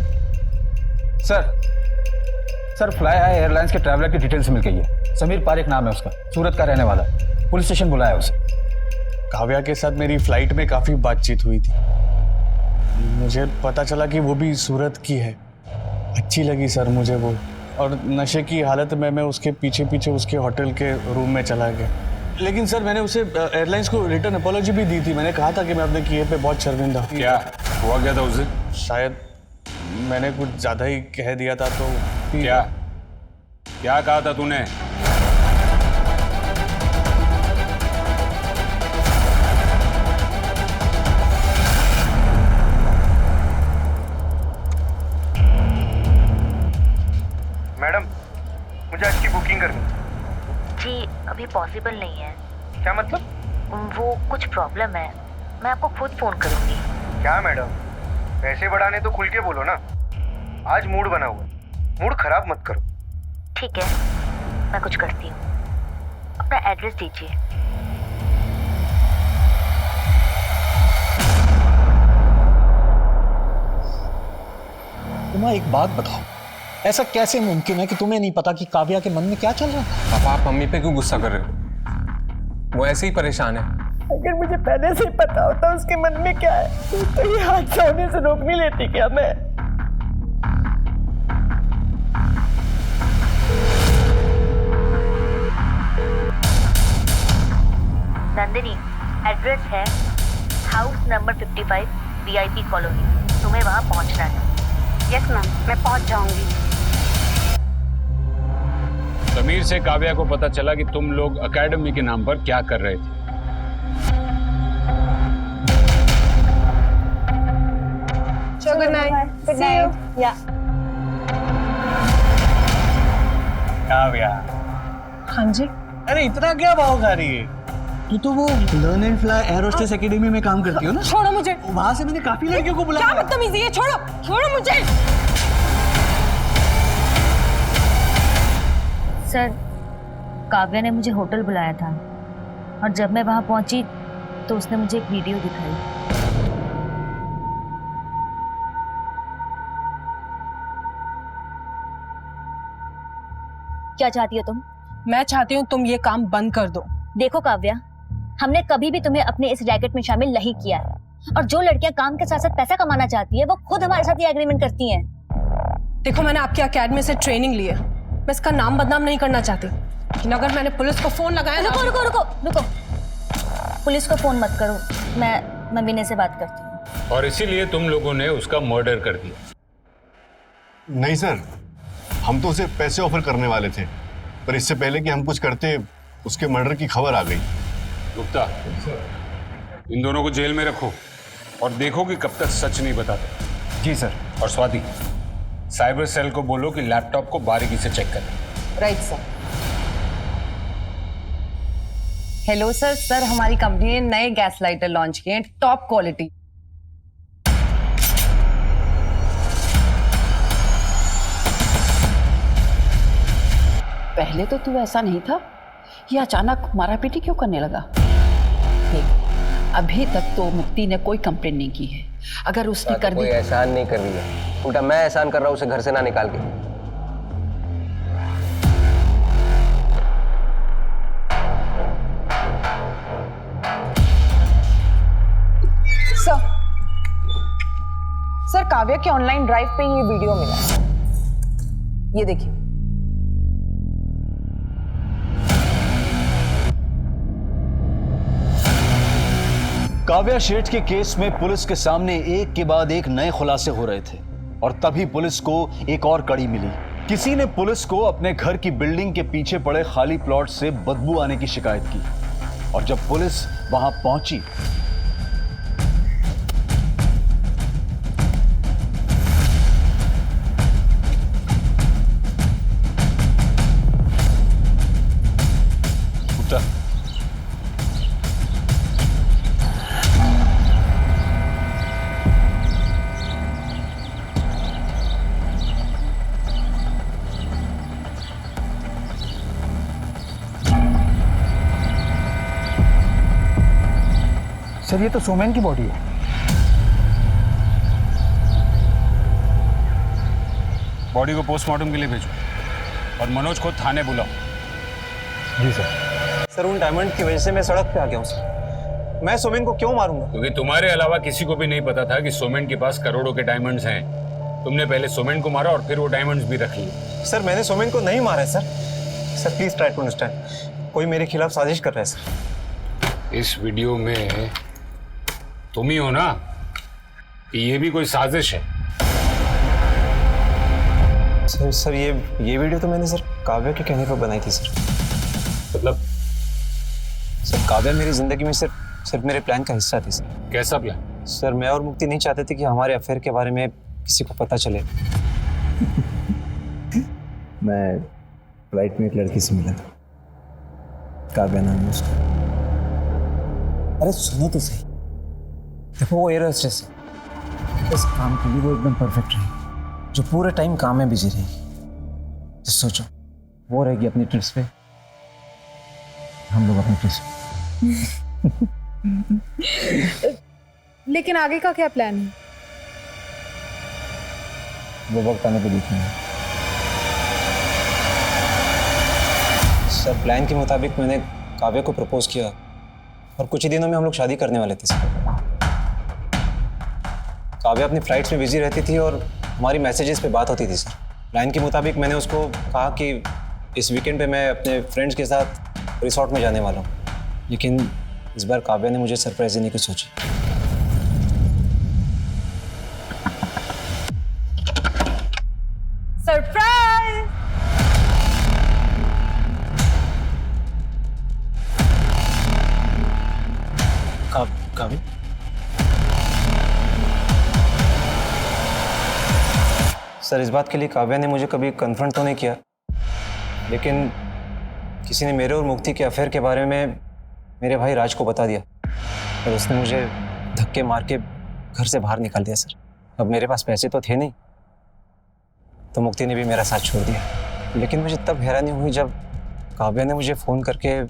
Speaker 6: सर फ्लाई हाई एयरलाइंस के ट्रैवलर की डिटेल्स मिल गई है। समीर पारेख नाम है उसका, सूरत का रहने वाला। पुलिस स्टेशन बुलाया उसे।
Speaker 21: काव्या के साथ मेरी फ्लाइट में काफ़ी बातचीत हुई थी। मुझे पता चला कि वो भी सूरत की है। अच्छी लगी सर मुझे वो, और नशे की हालत में मैं उसके पीछे पीछे उसके होटल के रूम में चला गया। लेकिन सर मैंने उसे एयरलाइंस को रिटर्न अपॉलॉजी भी दी थी। मैंने कहा था कि मैं अपने किए पे बहुत शर्मिंदा हूँ।
Speaker 8: क्या हुआ क्या था उसे?
Speaker 21: शायद मैंने कुछ ज़्यादा ही कह दिया था तो।
Speaker 8: क्या कहा था तूने?
Speaker 17: जी अभी पॉसिबल नहीं है।
Speaker 12: क्या मतलब?
Speaker 17: वो कुछ प्रॉब्लम है, मैं आपको खुद फोन करूंगी।
Speaker 12: क्या मैडम, पैसे बढ़ाने तो खुल के बोलो ना। आज मूड बना हुआ, मूड खराब मत करो।
Speaker 17: ठीक है, मैं कुछ करती हूँ। अपना एड्रेस दीजिए।
Speaker 10: तुम्हें एक बात बताओ, ऐसा कैसे मुमकिन है कि तुम्हें नहीं पता कि काव्या के मन में क्या चल रहा था?
Speaker 7: पापा आप मम्मी पे क्यों गुस्सा कर रहे हो? वो ऐसे ही परेशान है।
Speaker 5: अगर मुझे पहले से ही पता होता उसके मन में क्या है तो ये हादसा होने से रोक नहीं लेती क्या मैं?
Speaker 17: नंदिनी, एड्रेस है हाउस नंबर 55 VIP कॉलोनी। तुम्हें वहां पहुंचना है।
Speaker 18: यस मैम, मैं पहुंच जाऊंगी।
Speaker 8: समीर से काव्या को पता चला कि तुम लोग एकेडमी के नाम पर क्या कर रहे थे।
Speaker 5: Good night.
Speaker 9: Good night. या
Speaker 21: काव्या,
Speaker 18: हाँ जी।
Speaker 21: अरे इतना क्या भाव खा रही है? तू तो वो लर्न एंड फ्लाई एरोस्टेस एकेडमी में काम करती हो ना?
Speaker 2: छोड़ो मुझे।
Speaker 21: वहां से मैंने काफी लड़कियों को बुलाया।
Speaker 2: क्या बदतमीजी है, छोड़ो छोड़ो मुझे।
Speaker 17: सर, काव्या ने मुझे होटल बुलाया था और जब मैं वहां पहुंची तो उसने मुझे एक वीडियो दिखाई। क्या चाहती हो तुम?
Speaker 4: मैं चाहती हूँ तुम ये काम बंद कर दो।
Speaker 17: देखो काव्या, हमने कभी भी तुम्हें अपने इस रैकेट में शामिल नहीं किया है और जो लड़कियां काम के साथ साथ पैसा कमाना चाहती है वो खुद हमारे साथ ये एग्रीमेंट करती हैं।
Speaker 4: देखो, मैंने आपकी एकेडमी से ट्रेनिंग ली है, मैं इसका नाम बदनाम नहीं करना चाहती, लेकिन अगर मैंने पुलिस को फोन लगाया
Speaker 17: रुको रुको रुको रुको, पुलिस को फोन मत करो, मैं विनय से बात करती हूँ।
Speaker 8: और इसीलिए तुम लोगों ने उसका मर्डर कर दिया।
Speaker 22: नहीं सर, हम तो उसे पैसे ऑफर करने वाले थे, पर इससे पहले कि हम कुछ करते उसके मर्डर की खबर आ गई।
Speaker 8: गुप्ता, इन दोनों को जेल में रखो और देखो कि कब तक सच नहीं बताते।
Speaker 6: जी सर।
Speaker 8: और स्वाति, साइबर सेल को बोलो कि लैपटॉप को बारीकी से चेक करें।
Speaker 2: Right sir.
Speaker 11: Hello sir, sir हमारी कंपनी ने नए गैस लाइटर लॉन्च किए हैं, टॉप क्वालिटी।
Speaker 23: पहले तो तू ऐसा नहीं था, ये अचानक मारा पीटी क्यों करने लगा? देख, अभी तक तो मुक्ति ने कोई कंप्लेंट नहीं की है। अगर उसने कर दी,
Speaker 7: कोई एहसान नहीं कर रही है, उल्टा मैं एहसान कर रहा हूँ उसे घर से ना निकाल के।
Speaker 2: सर, काव्या के ऑनलाइन ड्राइव पे ये वीडियो मिला, ये देखिए।
Speaker 3: काव्या शेठ के केस में पुलिस के सामने एक के बाद एक नए खुलासे हो रहे थे और तभी पुलिस को एक और कड़ी मिली। किसी ने पुलिस को अपने घर की बिल्डिंग के पीछे पड़े खाली प्लॉट से बदबू आने की शिकायत की और जब पुलिस वहां पहुंची
Speaker 6: सर, ये तो सोमेन की बॉडी है।
Speaker 8: बॉडी को पोस्टमार्टम के लिए भेजो और मनोज को थाने बुलाओ।
Speaker 6: जी सर।
Speaker 1: सर, उन डायमंड की वजह से मैं सड़क पे आ गया हूँ सर। मैं सोमेन को क्यों मारूंगा?
Speaker 8: क्योंकि तुम्हारे अलावा किसी को भी नहीं पता था कि सोमेन के पास करोड़ों के डायमंड्स हैं। तुमने पहले सोमेन को मारा और फिर वो डायमंड्स भी रख लिए।
Speaker 1: सर, मैंने सोमेन को नहीं मारा है sir. Sir please try to understand. कोई मेरे खिलाफ साजिश कर रहा है सर।
Speaker 8: इस वीडियो में तुम ही हो ना कि ये भी कोई साजिश है?
Speaker 1: सर ये वीडियो तो मैंने सर काव्या के कहने पर बनाई थी सर।
Speaker 8: मतलब?
Speaker 1: सर, काव्या मेरी जिंदगी में सिर्फ मेरे प्लान का हिस्सा थी सर।
Speaker 8: कैसा प्लान?
Speaker 1: सर, मैं और मुक्ति नहीं चाहते थे कि हमारे अफेयर के बारे में किसी को पता चले।
Speaker 24: मैं फ्लाइट में एक लड़की से मिला था,
Speaker 1: काव्या नाम है उसका। अरे सुनो तो सही, देखो वो एयर होस्टेस है, इस काम के लिए वो एकदम परफेक्ट रहेगी, जो पूरे टाइम काम में बिजी रहेगी। तो सोचो, वो रहेगी अपनी ट्रिप्स पे, हम लोग अपनी ट्रिप्स पे।
Speaker 20: लेकिन आगे का क्या प्लान है?
Speaker 1: वो वक्त आने पे देखेंगे। सर, प्लान के मुताबिक मैंने काव्या को प्रपोज किया और कुछ ही दिनों में हम लोग शादी करने वाले थे सर। काव्या अपनी फ्लाइट्स में बिजी रहती थी और हमारी मैसेजेस पे बात होती थी सर। प्लान के मुताबिक मैंने उसको कहा कि इस वीकेंड पे मैं अपने फ्रेंड्स के साथ रिसोर्ट में जाने वाला हूँ, लेकिन इस बार काव्या ने मुझे सरप्राइज देने की सोची।
Speaker 2: सरप्राइज!
Speaker 1: काव्या? सर, इस बात के लिए काव्या ने मुझे कभी कन्फ्रंट तो नहीं किया, लेकिन किसी ने मेरे और मुक्ति के अफेयर के बारे में मेरे भाई राज को बता दिया और उसने मुझे धक्के मार के घर से बाहर निकाल दिया सर। अब मेरे पास पैसे तो थे नहीं, तो मुक्ति ने भी मेरा साथ छोड़ दिया। लेकिन मुझे तब हैरानी हुई जब काव्या ने मुझे फ़ोन करके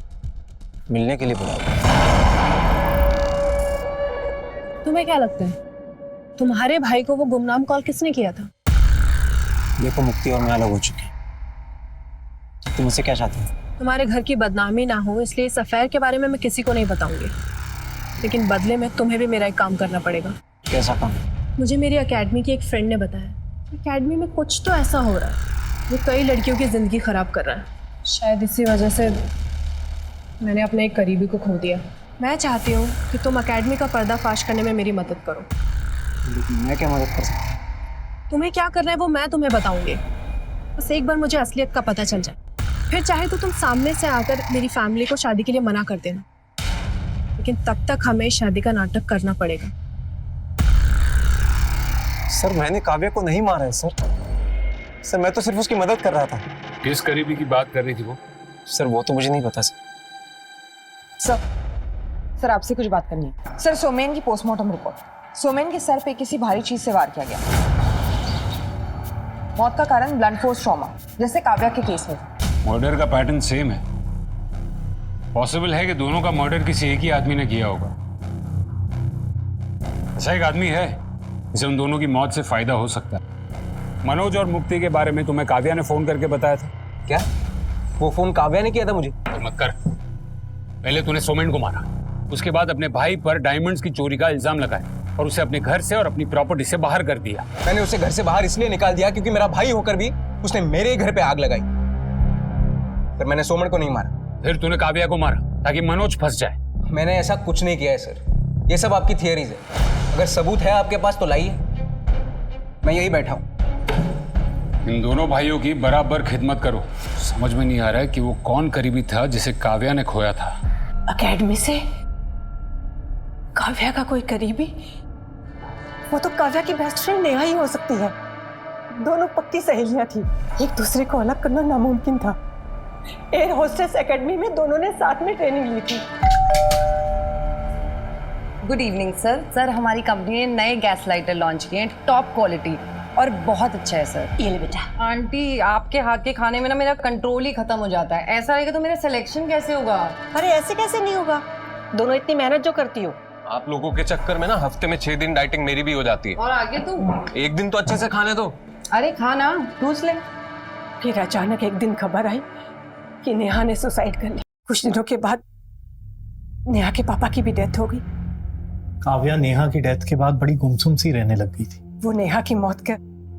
Speaker 1: मिलने के लिए बुलाया।
Speaker 4: तुम्हें क्या लगता है, तुम्हारे भाई को वो गुमनाम कॉल किसने किया था?
Speaker 1: देखो, मुक्ति और मैं अलग हो चुके हैं। तुम मुझसे क्या चाहते हो?
Speaker 4: तुम्हारे घर की बदनामी ना हो, इसलिए इस अफेयर के बारे में मैं किसी को नहीं बताऊंगी, लेकिन बदले में तुम्हें भी मेरा एक काम करना पड़ेगा।
Speaker 1: कैसा काम?
Speaker 4: मुझे मेरी एकेडमी की एक फ्रेंड ने बताया, एकेडमी में कुछ तो ऐसा हो रहा है जो कई लड़कियों की ज़िंदगी ख़राब कर रहा है। शायद इसी वजह से मैंने अपने एक करीबी को खो दिया। मैं चाहती हूँ कि तुम एकेडमी का पर्दाफाश करने में मेरी मदद करो।
Speaker 1: मैं क्या मदद कर सकता हूँ?
Speaker 4: तुम्हें क्या करना है वो मैं तुम्हें बताऊंगी, बस एक बार मुझे असलियत का पता चल जाए, फिर चाहे तो तुम सामने से आकर मेरी फैमिली को शादी के लिए मना कर देना, लेकिन तब तक हमें शादी का नाटक करना पड़ेगा।
Speaker 1: सर, मैंने काव्या को नहीं मारा है सर। सर, मैं तो सिर्फ उसकी मदद कर रहा था।
Speaker 8: किस करीबी की बात कर रही थी वो?
Speaker 1: सर, वो तो मुझे नहीं पता सर।
Speaker 2: सर आपसे कुछ बात करनी है। सर, सोमेन की पोस्टमार्टम रिपोर्ट। सोमेन के सर पे किसी भारी चीज से वार किया गया। मौत का कारण ब्लंट फोर्स ट्रॉमा, जैसे काव्या के केस में।
Speaker 8: मर्डर का पैटर्न सेम है। पॉसिबल है कि दोनों का मर्डर किसी एक ही आदमी ने किया होगा। ऐसा एक आदमी है जिसे उन दोनों की मौत से फायदा हो सकता है। मनोज और मुक्ति के बारे में तुम्हें काव्या ने फोन करके बताया था
Speaker 1: क्या? वो फोन काव्या ने किया था मुझे?
Speaker 8: तो मत कर। पहले तूने सोमेन को मारा, उसके बाद अपने भाई पर डायमंड्स की चोरी का इल्जाम लगाया और उसे अपने घर से और अपनी प्रॉपर्टी से बाहर कर दिया।
Speaker 19: मैंने उसे घर से बाहर इसलिए निकाल दिया क्योंकि मेरा भाई होकर भी उसने मेरे घर पे आग लगाई। पर मैंने सोमन को नहीं मारा।
Speaker 8: फिर तूने काव्या को मारा ताकि मनोज फंस जाए।
Speaker 19: मैंने ऐसा कुछ नहीं किया है सर, ये सब आपकी थियरीज है। अगर सबूत है आपके पास तो लाइए, मैं यही बैठा हूं।
Speaker 8: इन दोनों भाइयों की बराबर खिदमत करो। समझ में नहीं आ रहा है कि वो कौन करीबी था जिसे काव्या ने खोया था।
Speaker 5: एकेडमी से काव्या का कोई करीबी? वो तो काव्या की बेस्ट फ्रेंड नेहा ही हो सकती है। दोनों पक्की सहेलियां थी, एक दूसरे को अलग करना नामुमकिन था। एयर होस्टेस एकेडमी में दोनों ने साथ में ट्रेनिंग ली थी।
Speaker 11: Good evening sir. सर, हमारी कंपनी ने नए गैस लाइटर लॉन्च किए हैं, टॉप क्वालिटी और बहुत अच्छा है सर।
Speaker 5: ये ले बेटा।
Speaker 11: आंटी, आपके हाथ के खाने में ना मेरा कंट्रोल ही खत्म हो जाता है। ऐसा रहेगा तो मेरा सिलेक्शन कैसे होगा?
Speaker 5: अरे ऐसे कैसे नहीं होगा, दोनों इतनी मेहनत जो करती हो।
Speaker 7: आप लोगों के चक्कर में ना हफ्ते में 6 दिन डाइटिंग मेरी भी हो जाती है।
Speaker 11: और आगे तू
Speaker 7: एक दिन तो अच्छे से खाने दो।
Speaker 11: अरे खाना ठूस ले।
Speaker 5: फिर अचानक एक दिन खबर आई कि नेहा ने सुसाइड कर ली। कुछ दिनों के बाद नेहा के पापा की भी डेथ हो गई।
Speaker 10: काव्या नेहा की डेथ के बाद बड़ी गुमसुम सी रहने लग गई थी।
Speaker 5: वो नेहा की मौत का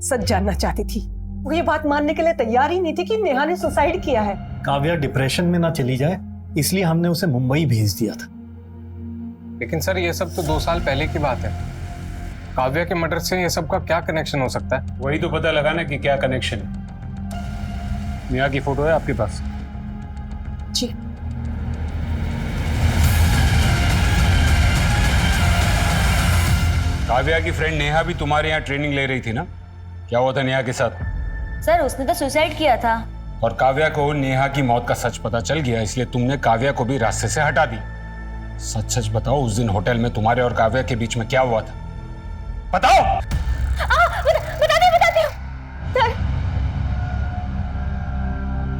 Speaker 5: सच जानना चाहती थी। वो ये बात मानने के लिए तैयार ही नहीं थी कि नेहा ने सुसाइड किया है।
Speaker 10: काव्या डिप्रेशन में ना चली जाए इसलिए हमने उसे मुंबई भेज दिया था।
Speaker 7: लेकिन सर, ये सब तो 2 साल पहले की बात है। काव्या के मर्डर से ये सब का क्या कनेक्शन हो सकता है?
Speaker 8: वही तो पता लगाना कि क्या कनेक्शन है। नेहा की फोटो है आपके पास?
Speaker 5: जी।
Speaker 8: काव्या की फ्रेंड नेहा भी तुम्हारे यहाँ ट्रेनिंग ले रही थी ना? क्या हुआ था नेहा के साथ?
Speaker 17: सर, उसने तो सुसाइड किया था।
Speaker 8: और काव्या को नेहा की मौत का सच पता चल गया, इसलिए तुमने काव्या को भी रास्ते से हटा दी। सच सच बताओ, उस दिन होटल में तुम्हारे और काव्या के बीच में क्या हुआ था? बताओ।
Speaker 17: बताती हूँ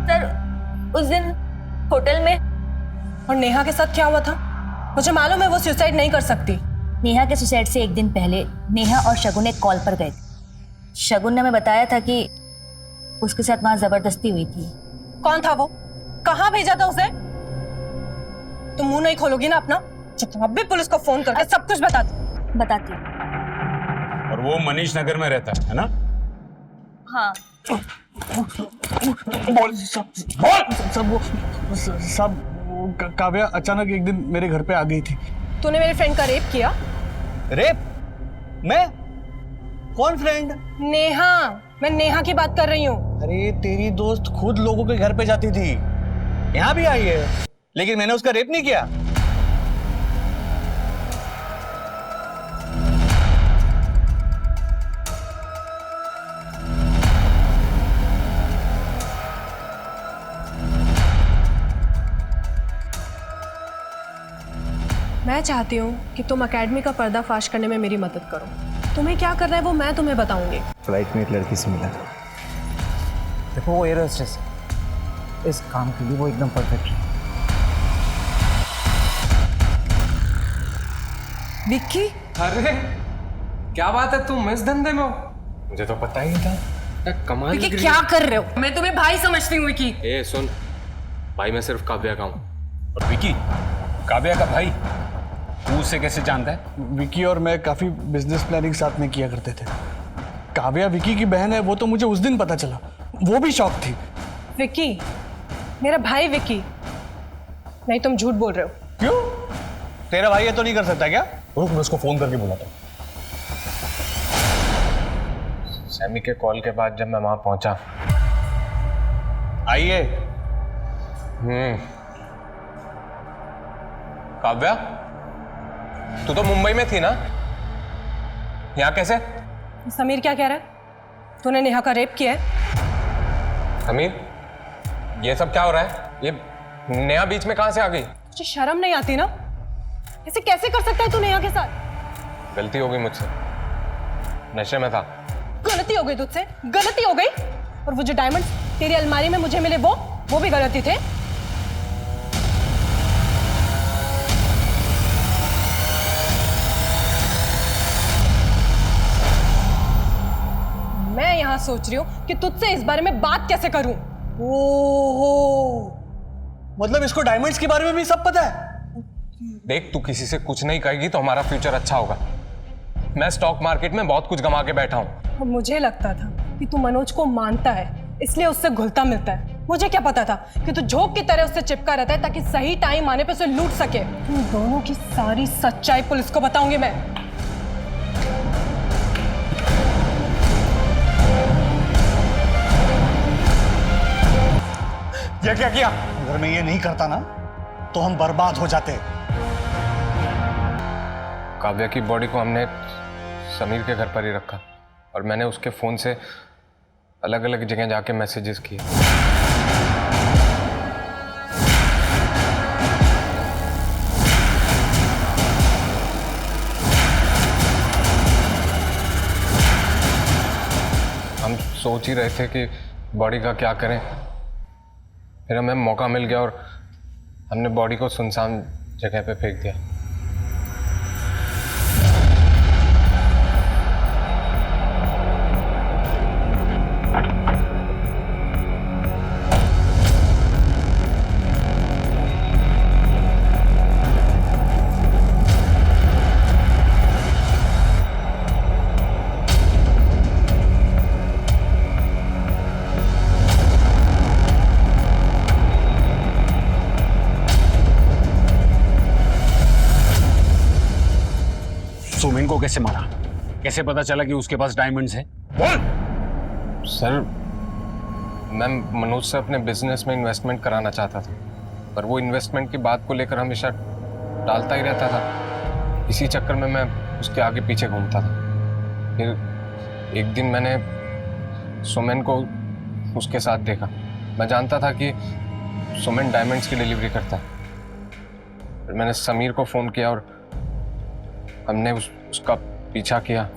Speaker 17: सर, उस दिन होटल में।
Speaker 4: और नेहा के साथ क्या हुआ था? मुझे मालूम है वो सुसाइड नहीं कर सकती।
Speaker 17: नेहा के सुसाइड से एक दिन पहले नेहा और शगुन एक कॉल पर गए थे। शगुन ने हमें बताया था कि उसके साथ वहां जबरदस्ती हुई थी।
Speaker 4: कौन था वो? कहाँ भेजा था उसे? तुम मुंह नहीं खोलोगी ना अपना? चुप, अब भी पुलिस को फोन करके सब कुछ बताती हूँ।
Speaker 8: और वो मनीष नगर में रहता है ना?
Speaker 17: हाँ।
Speaker 21: सब काव्या अचानक एक दिन मेरे घर पे आ गई थी।
Speaker 4: तूने मेरे फ्रेंड का रेप किया?
Speaker 21: रेप? मैं? कौन फ्रेंड?
Speaker 4: नेहा। मैं नेहा की बात कर रही हूँ।
Speaker 21: अरे तेरी दोस्त खुद लोगों के घर पे जाती थी, यहाँ भी आई है, लेकिन मैंने उसका रेप नहीं किया।
Speaker 4: मैं चाहती हूँ कि तुम एकेडमी का पर्दाफाश करने में मेरी मदद करो। तुम्हें क्या करना है वो मैं तुम्हें बताऊंगी।
Speaker 1: फ्लाइट में एक लड़की से मिला था। देखो वो एयर होस्टेस है, इस काम के लिए वो एकदम परफेक्ट है।
Speaker 7: विक्की? अरे क्या बात है, तुम इस धंधे में हो? मुझे तो पता ही नहीं था। कमाल।
Speaker 4: विक्की क्या कर रहे हो? मैं तुम्हें भाई समझती हूँ विक्की।
Speaker 7: ए सुन, भाई मैं सिर्फ काव्या का हूँ।
Speaker 8: और विक्की काव्या का भाई, तू उसे कैसे जानता है?
Speaker 21: विकी और मैं काफी बिजनेस प्लानिंग साथ में किया करते थे। काव्या विकी की बहन है, वो तो मुझे उस दिन पता चला, वो भी शॉक थी।
Speaker 4: विक्की मेरा भाई विक्की। नहीं तुम झूठ बोल रहे हो।
Speaker 21: क्यों? तेरा भाई है तो नहीं कर सकता क्या? रुक, मैं उसको फोन करके बुलाता हूँ।
Speaker 7: सैमी के कॉल के बाद जब मैं वहां पहुंचा।
Speaker 21: आइए।
Speaker 7: काव्या तू तो मुंबई में थी ना, यहाँ कैसे?
Speaker 4: समीर क्या कह रहा है? तूने नेहा का रेप किया है?
Speaker 7: समीर ये सब क्या हो रहा है? ये नेहा बीच में कहां से आ गई?
Speaker 4: तुझे शर्म नहीं आती ना? ऐसे कैसे कर सकता है तू नेहा के साथ?
Speaker 7: गलती हो गई मुझसे, नशे में था।
Speaker 4: गलती हो गई तुझसे? गलती हो गई? और वो जो डायमंड तेरी अलमारी में मुझे मिले वो भी गलती थे? मैं यहाँ सोच रही हूँ कि तुझसे इस बारे में बात कैसे करूं।
Speaker 21: ओहो, मतलब इसको डायमंड्स के बारे में भी सब पता है?
Speaker 7: देख, तू किसी से कुछ नहीं कहेगी तो हमारा फ्यूचर अच्छा होगा। मैं स्टॉक मार्केट में बहुत कुछ गंवा के बैठा हूँ।
Speaker 4: मुझे लगता था कि तू मनोज को मानता है, इसलिए उससे घुलता मिलता है। मुझे क्या पता था कि तू झोंक की तरह उससे चिपका रहता है ताकि सही टाइम आने पे उसे लूट सके। तुम दोनों की सारी सच्चाई पुलिस को बताऊंगी मैं।
Speaker 21: ये क्या किया? अगर मैं ये नहीं करता ना तो हम बर्बाद हो जाते।
Speaker 7: काव्या की बॉडी को हमने समीर के घर पर ही रखा और मैंने उसके फोन से अलग अलग जगह जाके मैसेजेस किए। हम सोच ही रहे थे कि बॉडी का क्या करें, फिर हमें मौका मिल गया और हमने बॉडी को सुनसान जगह पे फेंक दिया।
Speaker 8: सुमिन को कैसे मारा? कैसे पता चला कि उसके पास डायमंड्स हैं? बोल।
Speaker 7: सर, मैं मनोज से अपने बिजनेस में इन्वेस्टमेंट कराना चाहता था, पर वो इन्वेस्टमेंट की बात को लेकर हमेशा टालता ही रहता था। इसी चक्कर में मैं उसके आगे पीछे घूमता था। फिर एक दिन मैंने सुमिन को उसके साथ देखा मैं जानता था कि सुमन डायमंड्स की डिलीवरी करता है। फिर मैंने समीर को फ़ोन किया और हमने उसका पीछा किया।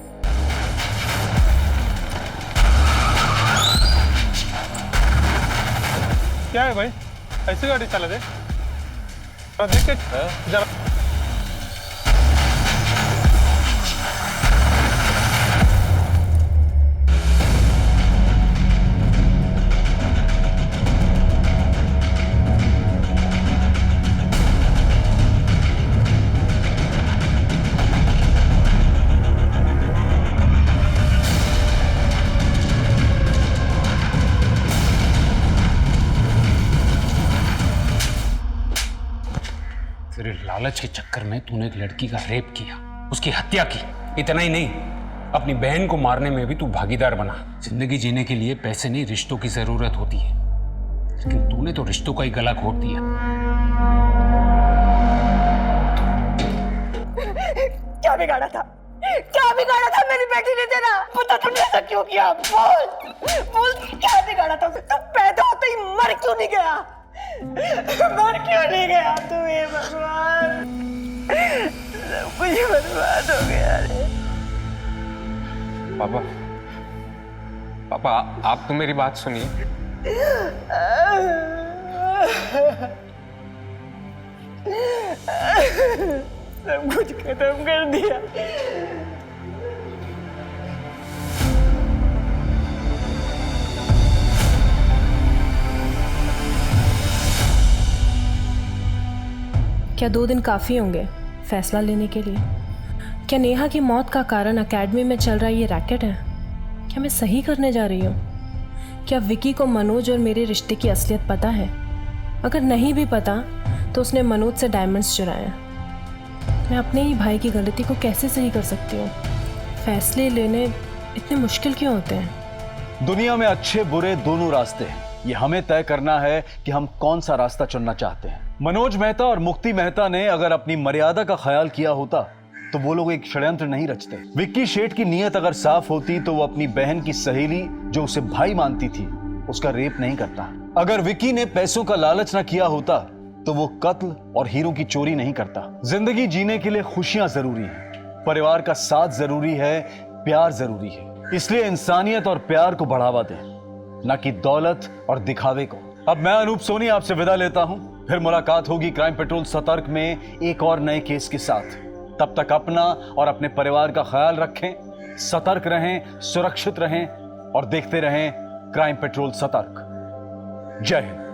Speaker 13: क्या है भाई, ऐसी गाड़ी चला दे? देख के जरा।
Speaker 8: तेरे लालच के चक्कर में तूने एक लड़की का रेप किया, उसकी हत्या की। इतना ही नहीं, अपनी बहन को मारने में भी तू भागीदार बना। जिंदगी जीने के लिए पैसे नहीं, रिश्तों की जरूरत होती है, लेकिन तूने तो रिश्तों का ही गला घोट दिया।
Speaker 5: क्या बिगाड़ा था? क्या बिगाड़ा था मेरी बेटी ने तेरा? पता तुमने ऐसा क्यों किया? बोल बोल, क्या बिगाड़ा था? तू पैदा होते ही मर क्यों नहीं गया? मर क्यों नहीं गया तू? ये भगवान, सब कुछ बर्बाद हो गया रे।
Speaker 7: पापा, पापा आप तो मेरी बात सुनिए।
Speaker 5: सब कुछ खत्म कर दिया।
Speaker 4: क्या 2 दिन काफ़ी होंगे फैसला लेने के लिए? क्या नेहा की मौत का कारण एकेडमी में चल रहा ये रैकेट है? क्या मैं सही करने जा रही हूँ? क्या विकी को मनोज और मेरे रिश्ते की असलियत पता है? अगर नहीं भी पता तो उसने मनोज से डायमंड्स चुराए हैं। मैं अपने ही भाई की गलती को कैसे सही कर सकती हूँ? फैसले लेने इतने मुश्किल क्यों होते हैं?
Speaker 3: दुनिया में अच्छे बुरे दोनों रास्ते हैं। ये हमें तय करना है कि हम कौन सा रास्ता चुनना चाहते हैं। मनोज मेहता और मुक्ति मेहता ने अगर अपनी मर्यादा का ख्याल किया होता तो वो लोग एक षड्यंत्र नहीं रचते। विक्की शेठ की नीयत अगर साफ होती तो वो अपनी बहन की सहेली जो उसे भाई मानती थी उसका रेप नहीं करता। अगर विक्की ने पैसों का लालच न किया होता तो वो कत्ल और हीरो की चोरी नहीं करता। जिंदगी जीने के लिए खुशियां जरूरी हैं, परिवार का साथ जरूरी है, प्यार जरूरी है। इसलिए इंसानियत और प्यार को बढ़ावा दें, न कि दौलत और दिखावे को। अब मैं अनूप सोनी आपसे विदा लेता हूं। फिर मुलाकात होगी क्राइम पेट्रोल सतर्क में एक और नए केस के साथ। तब तक अपना और अपने परिवार का ख्याल रखें, सतर्क रहें, सुरक्षित रहें और देखते रहें क्राइम पेट्रोल सतर्क। जय हिंद।